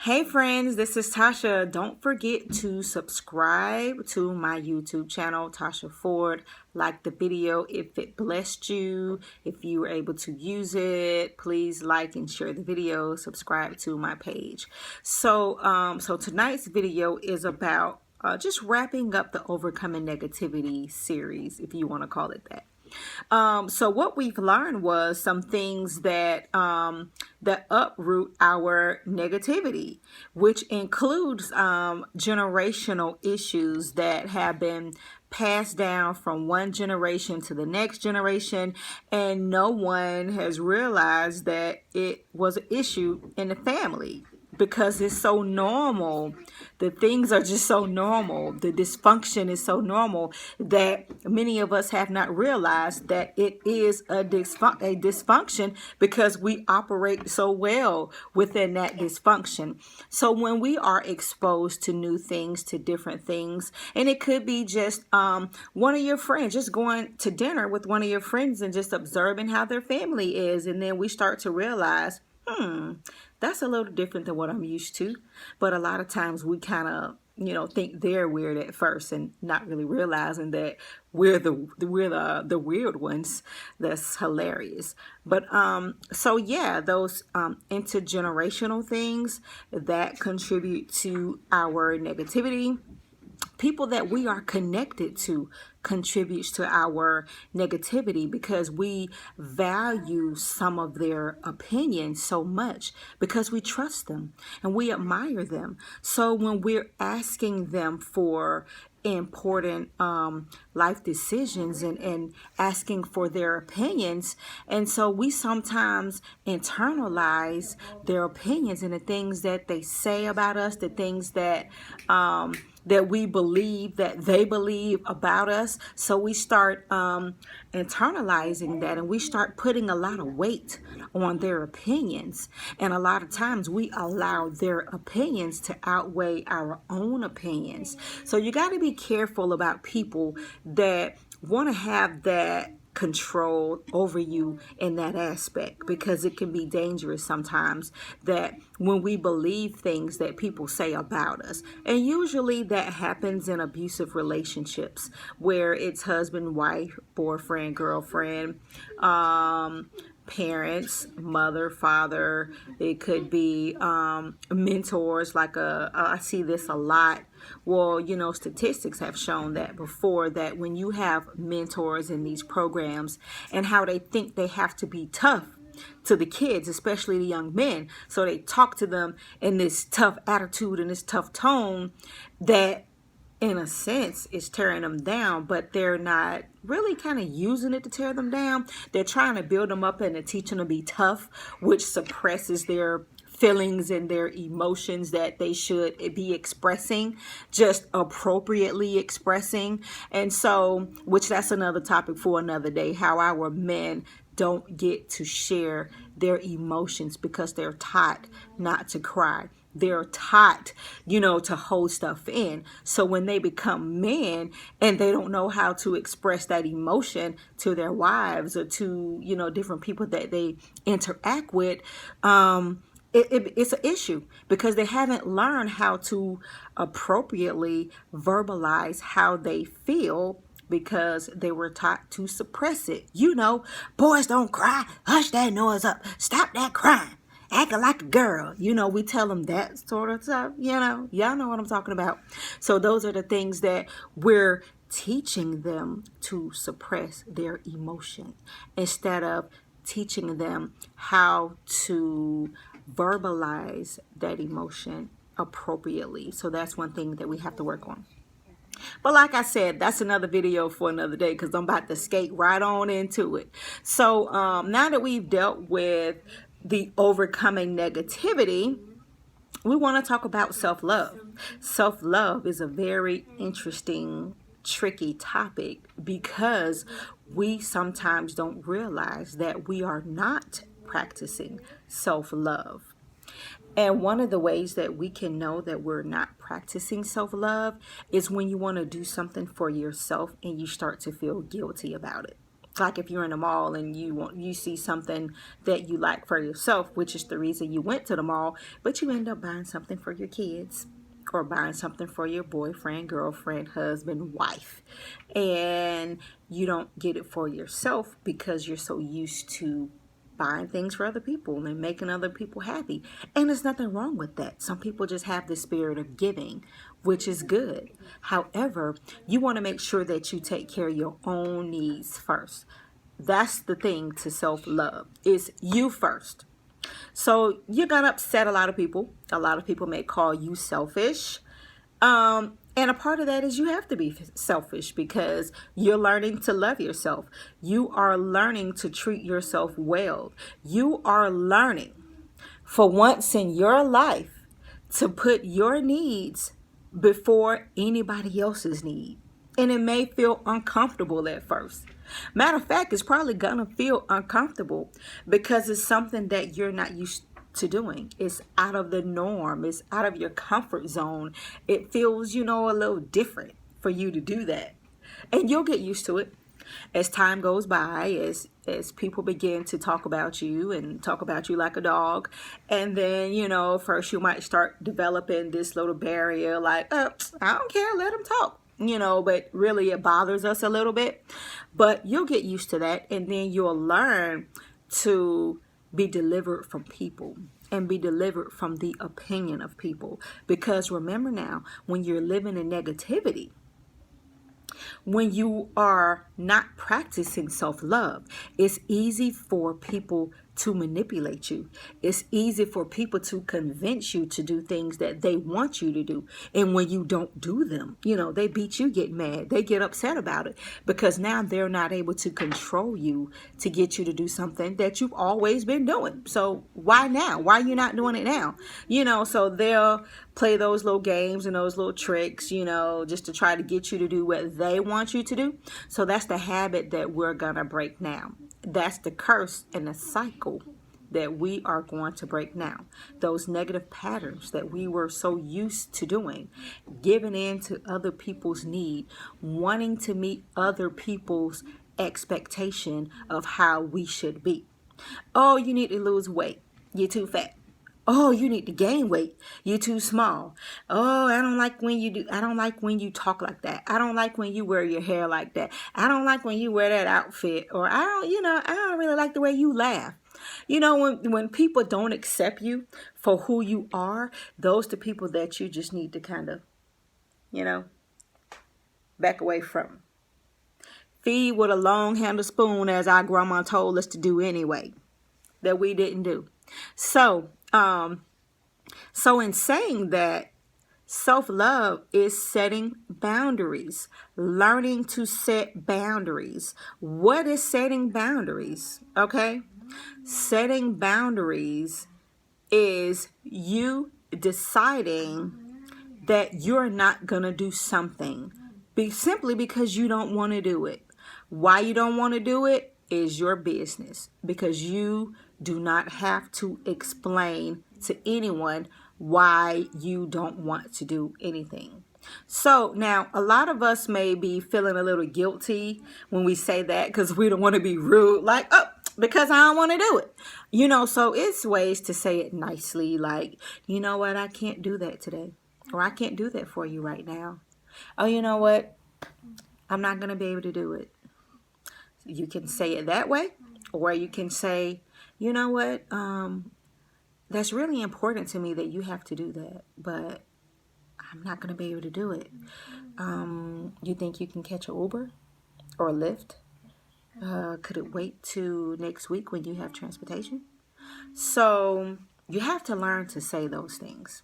Hey friends, this is Tasha. Don't forget to subscribe to my YouTube channel, Tasha Ford. Like the video if it blessed you. If you were able to use it, please like and share the video. Subscribe to my page. So tonight's video is about just wrapping up the Overcoming Negativity series, if you want to call it that. So what we've learned was some things that that uproot our negativity, which includes generational issues that have been passed down from one generation to the next generation, and no one has realized that it was an issue in the family. Because it's so normal, the things are just so normal, the dysfunction is so normal that many of us have not realized that it is a dysfunction because we operate so well within that dysfunction. So when we are exposed to new things, to different things, and it could be just one of your friends, just going to dinner with one of your friends and just observing how their family is, and then we start to realize, that's a little different than what I'm used to. But a lot of times we kind of, think they're weird at first and not really realizing that we're the weird ones. That's hilarious. But so yeah, those intergenerational things that contribute to our negativity. People that we are connected to contributes to our negativity because we value some of their opinions so much because we trust them and we admire them. So when we're asking them for important life decisions and asking for their opinions, and so we sometimes internalize their opinions and the things that they say about us, the things that that we believe that they believe about us. So we start internalizing that, and we start putting a lot of weight on their opinions. And a lot of times we allow their opinions to outweigh our own opinions. So you got to be careful about people that want to have that control over you in that aspect, because it can be dangerous sometimes that when we believe things that people say about us, and usually that happens in abusive relationships where it's husband, wife, boyfriend, girlfriend, parents, mother, father. It could be mentors. I see this a lot. Well, statistics have shown that before, that when you have mentors in these programs and how they think they have to be tough to the kids, especially the young men, so they talk to them in this tough attitude and this tough tone that in a sense is tearing them down, but they're not really kind of using it to tear them down. They're trying to build them up and to teach them to be tough, which suppresses their feelings and their emotions that they should be expressing, just appropriately expressing. And so, which that's another topic for another day, how our men don't get to share their emotions because they're taught not to cry. They're taught, to hold stuff in. So when they become men and they don't know how to express that emotion to their wives or to, different people that they interact with, it's an issue because they haven't learned how to appropriately verbalize how they feel because they were taught to suppress it. Boys don't cry. Hush that noise up. Stop that crying. Acting like a girl. We tell them that sort of stuff. Y'all know what I'm talking about. So those are the things that we're teaching them to suppress their emotion instead of teaching them how to verbalize that emotion appropriately. So that's one thing that we have to work on. But like I said, that's another video for another day because I'm about to skate right on into it. So now that we've dealt with the overcoming negativity, we want to talk about self-love. Self-love is a very interesting, tricky topic because we sometimes don't realize that we are not practicing self-love. And one of the ways that we can know that we're not practicing self-love is when you want to do something for yourself and you start to feel guilty about it. Like if you're in the mall and you see something that you like for yourself, which is the reason you went to the mall, but you end up buying something for your kids or buying something for your boyfriend, girlfriend, husband, wife, and you don't get it for yourself because you're so used to buying things for other people and making other people happy. And there's nothing wrong with that. Some people just have the spirit of giving, which is good. However, you want to make sure that you take care of your own needs first. That's the thing to self-love, is you first. So you're going to upset a lot of people. A lot of people may call you selfish. And a part of that is you have to be selfish because you're learning to love yourself. You are learning to treat yourself well. You are learning for once in your life to put your needs before anybody else's need. And it may feel uncomfortable at first. Matter of fact, it's probably going to feel uncomfortable because it's something that you're not used to doing. It's out of the norm. It's out of your comfort zone. It feels, a little different for you to do that. And you'll get used to it as time goes by, as people begin to talk about you and talk about you like a dog. And then, first you might start developing this little barrier like, oh, I don't care, let them talk. But really it bothers us a little bit. But you'll get used to that, and then you'll learn to be delivered from people and be delivered from the opinion of people. Because remember now, when you're living in negativity, when you are not practicing self-love, it's easy for people to manipulate you. It's easy for people to convince you to do things that they want you to do. And when you don't do them, they beat you, get mad. They get upset about it because now they're not able to control you to get you to do something that you've always been doing. So why now? Why are you not doing it now? So they'll play those little games and those little tricks, just to try to get you to do what they want you to do. So that's the habit that we're going to break now. That's the curse and the cycle that we are going to break now. Those negative patterns that we were so used to doing, giving in to other people's need, wanting to meet other people's expectation of how we should be. Oh, you need to lose weight. You're too fat. Oh, you need to gain weight. You're too small. Oh, I don't like when you talk like that. I don't like when you wear your hair like that. I don't like when you wear that outfit. Or I don't really like the way you laugh. When people don't accept you for who you are, those are the people that you just need to kind of, back away from. Feed with a long handled spoon, as our grandma told us to do anyway, that we didn't do. So in saying that, self-love is setting boundaries, learning to set boundaries. What is setting boundaries? Okay. Setting boundaries is you deciding that you're not going to do something simply because you don't want to do it. Why you don't want to do it is your business, because you do not have to explain to anyone why you don't want to do anything. So now a lot of us may be feeling a little guilty when we say that because we don't want to be rude, like, oh, because I don't want to do it. So it's ways to say it nicely, like, you know what, I can't do that today, or I can't do that for you right now. Oh, you know what, I'm not going to be able to do it. You can say it that way, or you can say, you know what, that's really important to me that you have to do that, but I'm not going to be able to do it. You think you can catch an Uber or a Lyft? Could it wait to next week when you have transportation? So you have to learn to say those things.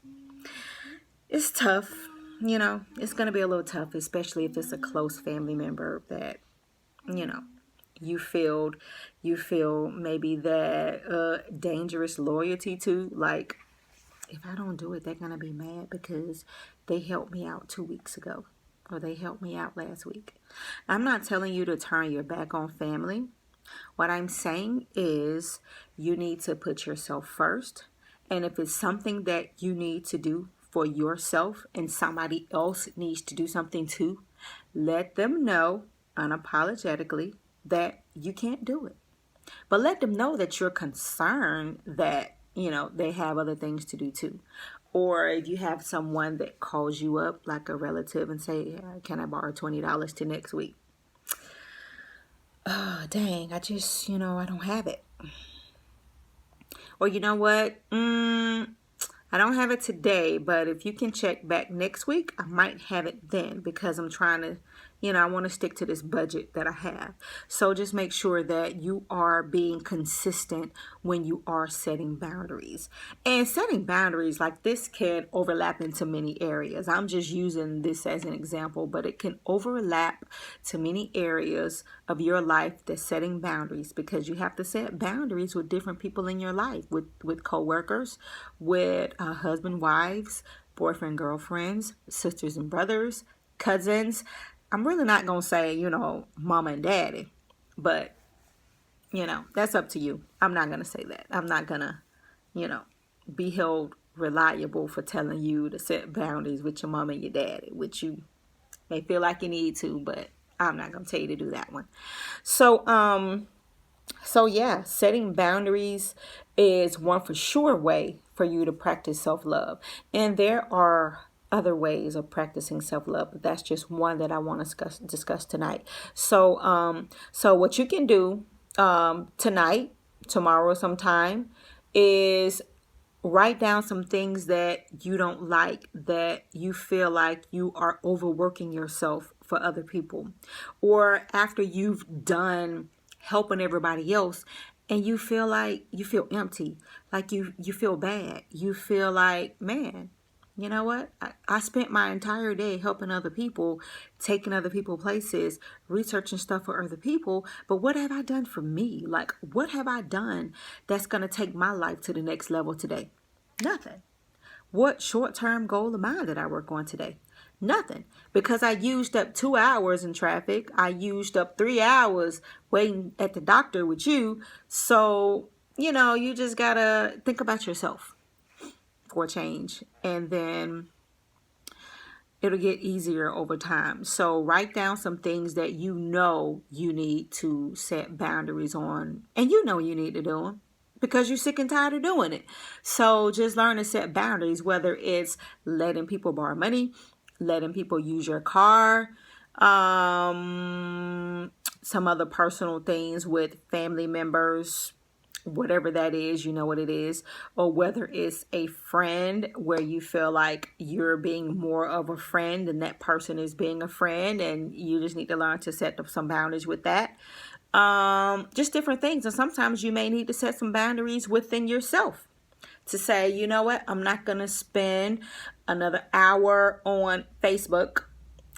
It's tough, it's going to be a little tough, especially if it's a close family member that, you feel maybe that dangerous loyalty to, like, if I don't do it, they're going to be mad because they helped me out 2 weeks ago, or they helped me out last week. I'm not telling you to turn your back on family. What I'm saying is you need to put yourself first. And if it's something that you need to do for yourself and somebody else needs to do something too, let them know unapologetically that you can't do it. But let them know that you're concerned that, they have other things to do too. Or if you have someone that calls you up, like a relative, and say, can I borrow $20 to next week? Oh, dang, I just, I don't have it. Or you know what? I don't have it today, but if you can check back next week, I might have it then, because I'm trying to, I want to stick to this budget that I have. So just make sure that you are being consistent when you are setting boundaries. And setting boundaries like this can overlap into many areas. I'm just using this as an example, but it can overlap to many areas of your life that's setting boundaries, because you have to set boundaries with different people in your life, with coworkers, with husband, wives, boyfriend, girlfriends, sisters and brothers, cousins. I'm really not going to say, mama and daddy, but, that's up to you. I'm not going to say that. I'm not going to, be held reliable for telling you to set boundaries with your mama and your daddy, which you may feel like you need to, but I'm not going to tell you to do that one. So yeah, setting boundaries is one for sure way for you to practice self-love. And there are other ways of practicing self-love, but that's just one that I want to discuss tonight. So what you can do tonight, tomorrow sometime, is write down some things that you don't like, that you feel like you are overworking yourself for other people, or after you've done helping everybody else and you feel empty, like you feel bad, you feel like, man, you know what? I spent my entire day helping other people, taking other people places, researching stuff for other people. But what have I done for me? Like, what have I done that's going to take my life to the next level today? Nothing. What short-term goal of mine did I work on today? Nothing. Because I used up 2 hours in traffic. I used up 3 hours waiting at the doctor with you. So, you just got to think about yourself for a change, and then it'll get easier over time. So write down some things that you need to set boundaries on, and you need to do them because you're sick and tired of doing it. So just learn to set boundaries, whether it's letting people borrow money, letting people use your car, some other personal things with family members, whatever that is, you know what it is, or whether it's a friend where you feel like you're being more of a friend and that person is being a friend, and you just need to learn to set up some boundaries with that. Just different things. And sometimes you may need to set some boundaries within yourself to say, you know what, I'm not going to spend another hour on Facebook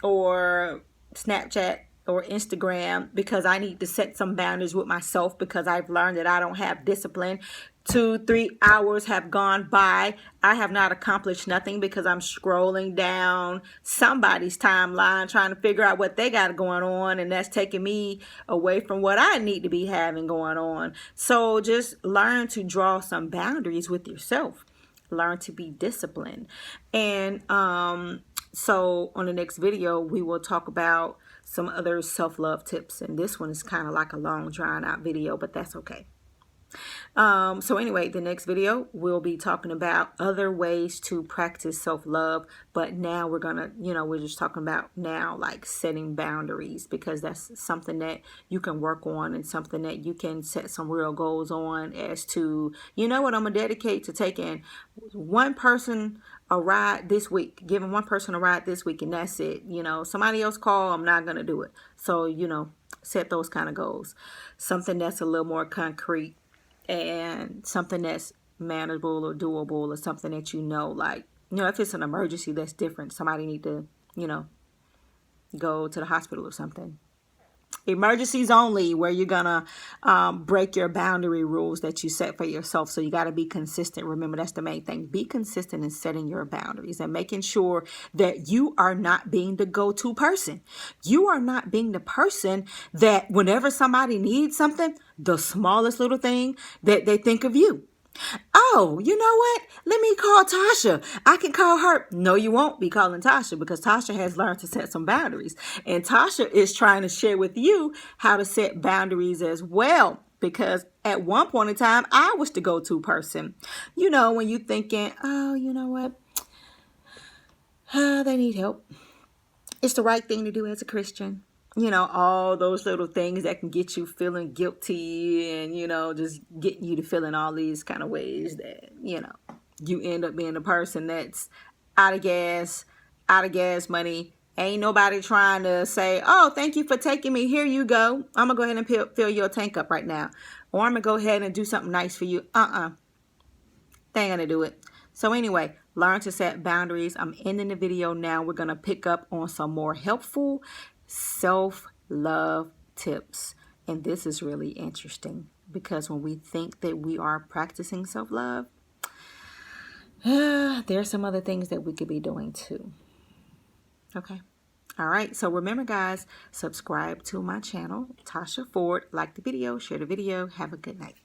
or Snapchat or Instagram, because I need to set some boundaries with myself, because I've learned that I don't have discipline. 2-3 hours have gone by. I have not accomplished nothing because I'm scrolling down somebody's timeline trying to figure out what they got going on, and that's taking me away from what I need to be having going on. So just learn to draw some boundaries with yourself. Learn to be disciplined. And so on the next video, we will talk about some other self-love tips. And this one is kind of like a long drawn out video, but that's okay. So anyway, the next video, we'll be talking about other ways to practice self-love. But now we're going to, we're just talking about now, like setting boundaries, because that's something that you can work on and something that you can set some real goals on as to, I'm going to dedicate to taking one person a ride this week, giving one person a ride this week, and that's it. Somebody else call, I'm not going to do it. So, set those kind of goals. Something that's a little more concrete, and something that's manageable or doable, or something that if it's an emergency, that's different. Somebody need to, go to the hospital or something. Emergencies only, where you're gonna break your boundary rules that you set for yourself. So you got to be consistent. Remember, that's the main thing. Be consistent in setting your boundaries and making sure that you are not being the go-to person. You are not being the person that whenever somebody needs something, the smallest little thing, that they think of you. Oh, you know what? Let me call Tasha. I can call her. No, you won't be calling Tasha because Tasha has learned to set some boundaries. And Tasha is trying to share with you how to set boundaries as well. Because at one point in time, I was the go-to person. You know, when you're thinking, oh, you know what? They need help. It's the right thing to do as a Christian. You know, all those little things that can get you feeling guilty and, you know, just getting you to feeling all these kind of ways that, you know, you end up being the person that's out of gas money. Ain't nobody trying to say, oh, thank you for taking me. Here you go. I'm going to go ahead and fill your tank up right now. Or I'm going to go ahead and do something nice for you. They ain't gonna do it. So anyway, learn to set boundaries. I'm ending the video now. We're gonna pick up on some more helpful self-love tips. And this is really interesting because when we think that we are practicing self-love, there's some other things that we could be doing too. Okay. All right. So remember, guys, subscribe to my channel, Tasha Ford. Like the video, share the video. Have a good night.